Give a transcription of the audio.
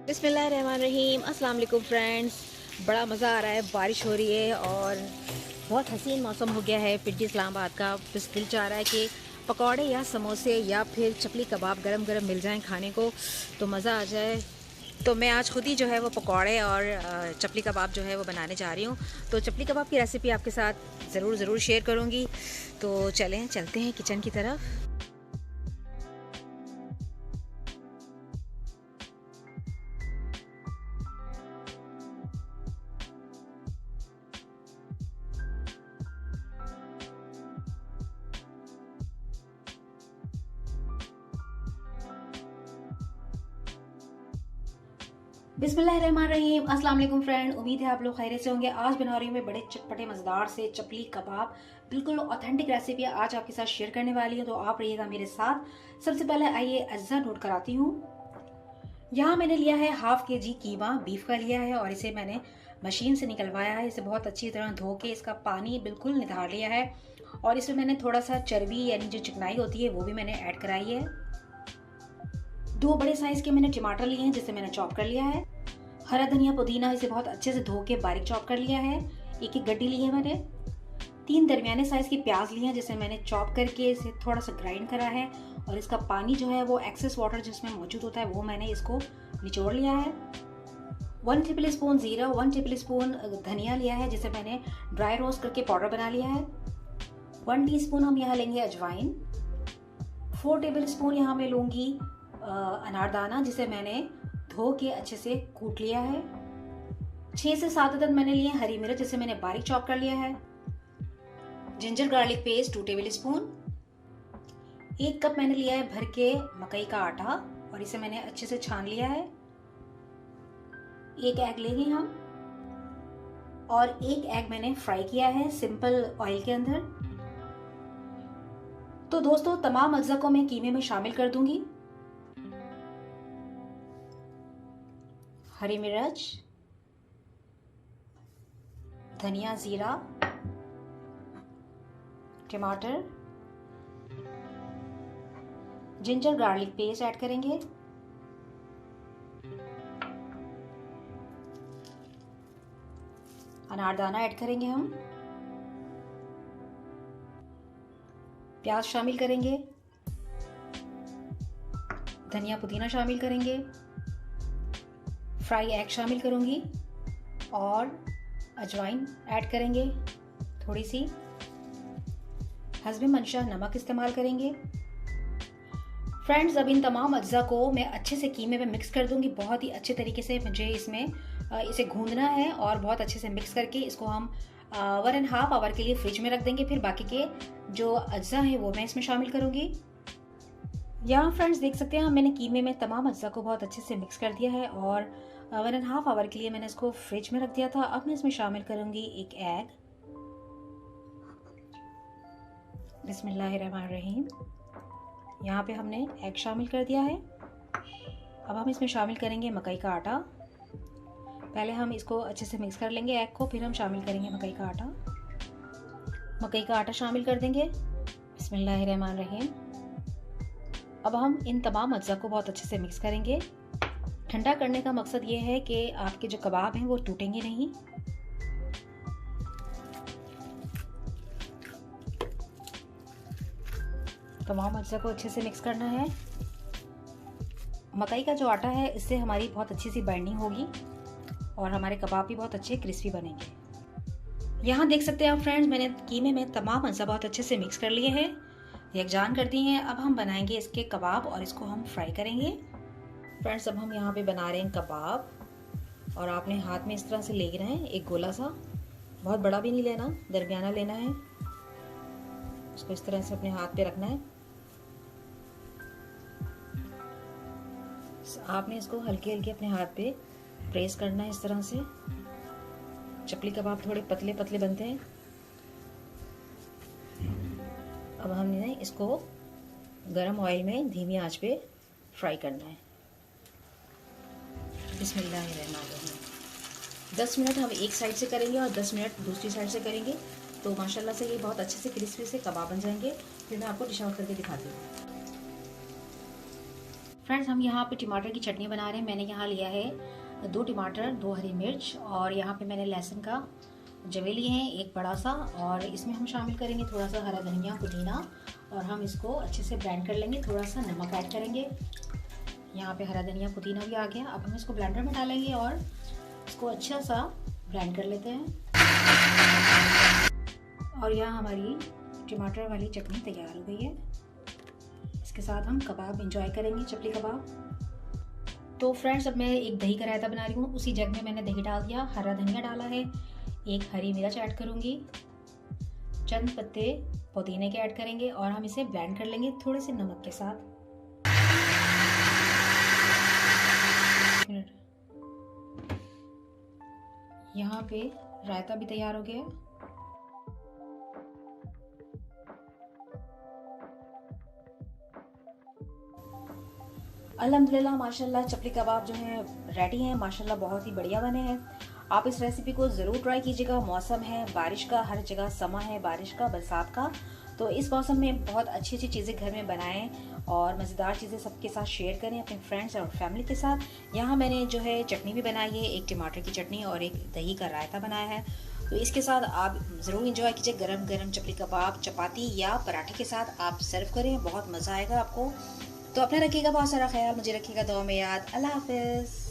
बिस्मिल्लाहिर्रहमानिर्रहीम। अस्सलाम वालेकुम फ्रेंड्स। बड़ा मज़ा आ रहा है, बारिश हो रही है और बहुत हसीन मौसम हो गया है पिंडी इस्लामाबाद का। बस दिल चाह रहा है कि पकौड़े या समोसे या फिर चपली कबाब गरम गरम मिल जाएं खाने को तो मज़ा आ जाए। तो मैं आज खुद ही जो है वो पकौड़े और चपली कबाब जो है वो बनाने जा रही हूँ। तो चपली कबाब की रेसिपी आपके साथ ज़रूर शेयर करूँगी। तो चलते हैं किचन की तरफ। बिस्मिल्लाहिर्रहमानिर्रहीम। अस्सलाम वालेकुम फ्रेंड, उम्मीद है आप लोग खैरियत से होंगे। आज बना रही हूँ मैं बड़े चटपटे मज़ेदार से चपली कबाब। बिल्कुल ऑथेंटिक रेसिपी आज आपके साथ शेयर करने वाली हूँ, तो आप रहिएगा मेरे साथ। सबसे पहले आइए अज्जा नोट कराती हूँ। यहाँ मैंने लिया है हाफ केजी कीमा बीफ का लिया है और इसे मैंने मशीन से निकलवाया है। इसे बहुत अच्छी तरह धो के इसका पानी बिल्कुल नितार लिया है और इसमें मैंने थोड़ा सा चर्बी यानी जो चिकनाई होती है वो भी मैंने ऐड कराई है। 2 बड़े साइज के मैंने टमाटर लिए हैं जिसे मैंने चॉप कर लिया है। हरा धनिया पुदीना इसे बहुत अच्छे से धो के बारीक चॉप कर लिया है। एक गड्डी ली है मैंने। 3 दरमियाने साइज की प्याज ली है जिसे मैंने चॉप करके इसे थोड़ा सा ग्राइंड करा है और इसका पानी जो है वो एक्सेस वाटर जिसमें मौजूद होता है वो मैंने इसको निचोड़ लिया है। 1 टेबल स्पून जीरा, 1 टेबल स्पून धनिया लिया है जिसे मैंने ड्राई रोस्ट करके पाउडर बना लिया है। 1 टीस्पून हम यहाँ लेंगे अजवाइन। 4 टेबल स्पून यहाँ मैं लूंगी अनारदाना जिसे मैंने धो के अच्छे से कूट लिया है। 6 से 7 अदद मैंने लिए हरी मिर्च जिसे मैंने बारीक चॉप कर लिया है। Ginger garlic paste 2 table spoon. 1 cup मैंने लिया है भर के मकई का आटा और इसे मैंने अच्छे से छान लिया है। 1 एग लेंगे हम और 1 एग मैंने फ्राई किया है सिंपल ऑयल के अंदर। तो दोस्तों तमाम अज्जा को मैं कीमे में शामिल कर दूंगी। हरी मिर्च, धनिया, जीरा, टमाटर, जिंजर गार्लिक पेस्ट ऐड करेंगे। अनारदाना ऐड करेंगे हम। प्याज शामिल करेंगे। धनिया पुदीना शामिल करेंगे। फ्राई एग शामिल करूंगी और अजवाइन ऐड करेंगे। थोड़ी सी हस्बे मंशा नमक इस्तेमाल करेंगे। फ्रेंड्स अब इन तमाम अज्जा को मैं अच्छे से कीमे में मिक्स कर दूंगी। बहुत ही अच्छे तरीके से मुझे इसमें इसे गूंदना है और बहुत अच्छे से मिक्स करके इसको हम 1.5 आवर के लिए फ्रिज में रख देंगे। फिर बाकी के जो अज्जा हैं वो मैं इसमें शामिल करूंगी। यहाँ फ्रेंड्स देख सकते हैं मैंने कीमे में तमाम अज्जा को बहुत अच्छे से मिक्स कर दिया है और 1.5 आवर के लिए मैंने इसको फ्रिज में रख दिया था। अब मैं इसमें शामिल करूंगी 1 एग। बिस्मिल्लाहिर्रहमानिर्रहीम। यहाँ पे हमने एग शामिल कर दिया है। अब हम इसमें शामिल करेंगे मकई का आटा। पहले हम इसको अच्छे से मिक्स कर लेंगे एग को, फिर हम शामिल करेंगे मकई का आटा। मकई का आटा शामिल कर देंगे। बिस्मिल्लाहिर्रहमानिर्रहीम। अब हम इन तमाम अज्जा को बहुत अच्छे से मिक्स करेंगे। ठंडा करने का मकसद ये है कि आपके जो कबाब हैं वो टूटेंगे नहीं। तमाम अज्जा को अच्छे से मिक्स करना है। मकई का जो आटा है इससे हमारी बहुत अच्छी सी बाइंडिंग होगी और हमारे कबाब भी बहुत अच्छे क्रिस्पी बनेंगे। यहाँ देख सकते हैं आप फ्रेंड्स मैंने कीमे में तमाम अज्जा बहुत अच्छे से मिक्स कर लिए हैं, यकजान कर दिए हैं। अब हम बनाएंगे इसके कबाब और इसको हम फ्राई करेंगे। फ्रेंड्स अब हम यहाँ पे बना रहे हैं कबाब और आपने हाथ में इस तरह से लेना है एक गोला सा, बहुत बड़ा भी नहीं लेना, दरमियाना लेना है। इसको इस तरह से अपने हाथ पे रखना है। आपने इसको हल्के हल्के अपने हाथ पे प्रेस करना है इस तरह से। चपली कबाब थोड़े पतले पतले बनते हैं। अब हमने इसको गरम ऑयल में धीमी आंच पे फ्राई करना है। बिस्मिल्लाहिर्रहमानिर्रहीम। 10 मिनट हम एक साइड से करेंगे और 10 मिनट दूसरी साइड से करेंगे तो माशाल्लाह से ये बहुत अच्छे से क्रिस्पी से कबाब बन जाएंगे। फिर मैं आपको डिश आउट करके दिखाती हूँ। फ्रेंड्स, हम यहाँ पे टमाटर की चटनी बना रहे हैं। मैंने यहाँ लिया है 2 टमाटर, 2 हरी मिर्च और यहाँ पे मैंने लहसुन का जवे लिए हैं एक बड़ा सा, और इसमें हम शामिल करेंगे थोड़ा सा हरा धनिया, पुदीना, और हम इसको अच्छे से ब्लेंड कर लेंगे। थोड़ा सा नमक ऐड करेंगे। यहाँ पे हरा धनिया पुदीना भी आ गया। अब हम इसको ब्लेंडर में डालेंगे और इसको अच्छा सा ब्लेंड कर लेते हैं। और यहाँ हमारी टमाटर वाली चटनी तैयार हो गई है। इसके साथ हम कबाब एंजॉय करेंगे, चपली कबाब। तो फ्रेंड्स, अब मैं एक दही का रायता बना रही हूँ। उसी जग में मैंने दही डाल दिया, हरा धनिया डाला है, एक हरी मिर्च ऐड करूँगी, चंद पत्ते पुदीने के ऐड करेंगे और हम इसे ब्लेंड कर लेंगे थोड़े से नमक के साथ। यहाँ पे रायता भी तैयार हो गया। अल्हम्दुलिल्लाह माशाल्लाह चपली कबाब जो हैं रेडी हैं। माशाल्लाह बहुत ही बढ़िया बने हैं। आप इस रेसिपी को ज़रूर ट्राई कीजिएगा। मौसम है बारिश का, हर जगह समा है बारिश का, बरसात का, तो इस मौसम में बहुत अच्छी अच्छी चीज़ें घर में बनाएं और मज़ेदार चीज़ें सबके साथ शेयर करें अपने फ्रेंड्स और फैमिली के साथ। यहाँ मैंने जो है चटनी भी बनाई है, एक टमाटर की चटनी और एक दही का रायता बनाया है। तो इसके साथ आप ज़रूर इंजॉय कीजिए। गरम गरम चपली कबाब चपाती या पराठे के साथ आप सर्व करें, बहुत मज़ा आएगा आपको। तो अपना रखिएगा बहुत सारा ख्याल, मुझे रखिएगा दुआ में याद। अल्लाह हाफ़िज़।